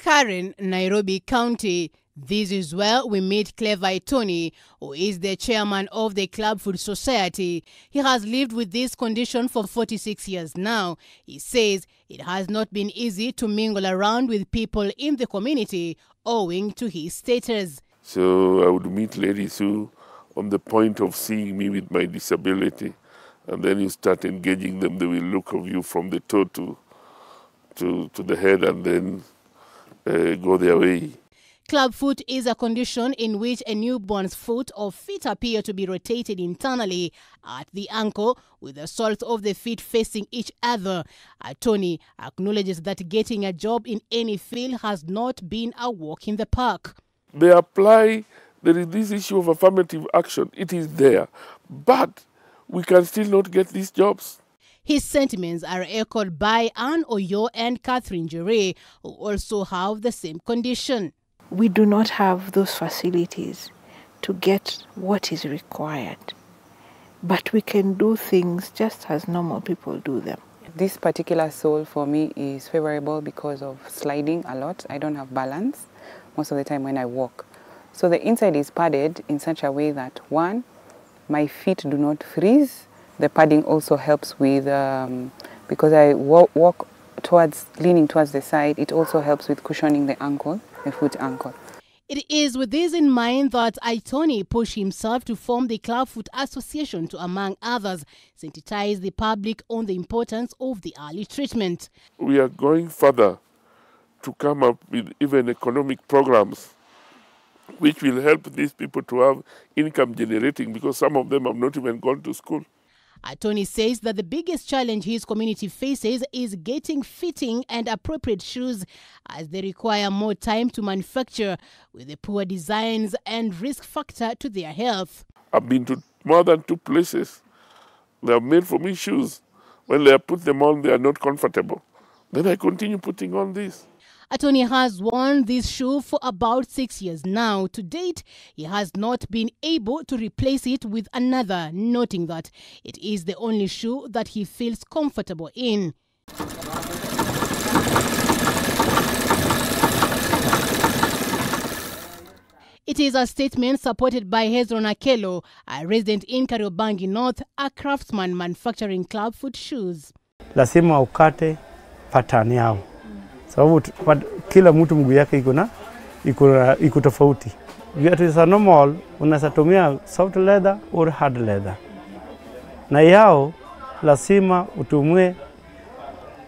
Karen, Nairobi County. This is where we meet Clever Itoni, who is the chairman of the Club Food Society. He has lived with this condition for 46 years now. He says it has not been easy to mingle around with people in the community owing to his status. So I would meet ladies who, on the point of seeing me with my disability, and then you start engaging them, they will look of you from the toe to the head and then go their way. Clubfoot is a condition in which a newborn's foot or feet appear to be rotated internally at the ankle, with the soles of the feet facing each other. Tony acknowledges that getting a job in any field has not been a walk in the park. They apply, there is this issue of affirmative action, it is there, but we can still not get these jobs. His sentiments are echoed by Anne Oyo and Catherine Jure, who also have the same condition. We do not have those facilities to get what is required, but we can do things just as normal people do them. This particular sole for me is favorable because of sliding a lot. I don't have balance most of the time when I walk. So the inside is padded in such a way that, one, my feet do not freeze. The padding also helps with, because I walk leaning towards the side, it also helps with cushioning the ankle, the foot ankle. It is with this in mind that Itoni pushed himself to form the Clubfoot Association to, among others, sensitize the public on the importance of the early treatment. We are going further to come up with even economic programs which will help these people to have income generating, because some of them have not even gone to school. Tony says that the biggest challenge his community faces is getting fitting and appropriate shoes, as they require more time to manufacture, with the poor designs and risk factor to their health. I've been to more than 2 places. They have made for me shoes. When they put them on, they are not comfortable. Then I continue putting on this. Tony has worn this shoe for about 6 years now. To date, he has not been able to replace it with another, noting that it is the only shoe that he feels comfortable in. It is a statement supported by Hezron Akelo, a resident in Kariobangi North, a craftsman manufacturing Clubfoot shoes. Lazima ukate pattern yao. Sababu kila mtu mguu yake iko tofauti. Viatu za normal unaweza tumia soft leather or hard leather. Na yao lazima utumie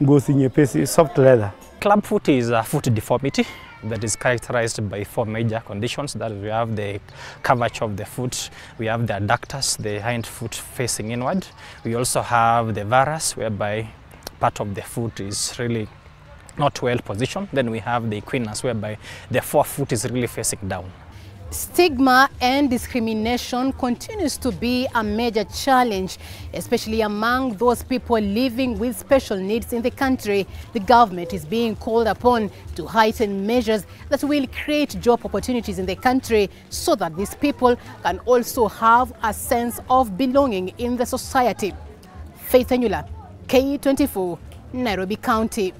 ngozi nyepesi, soft leather. Clubfoot is a foot deformity that is characterized by 4 major conditions. That we have the curvature of the foot, we have the adductors, the hind foot facing inward. We also have the varus, whereby part of the foot is really not well positioned. Then we have the equinus, whereby the forefoot is really facing down. Stigma and discrimination continues to be a major challenge, especially among those people living with special needs in the country. The government is being called upon to heighten measures that will create job opportunities in the country, so that these people can also have a sense of belonging in the society. Faith Anyula, K24, Nairobi County.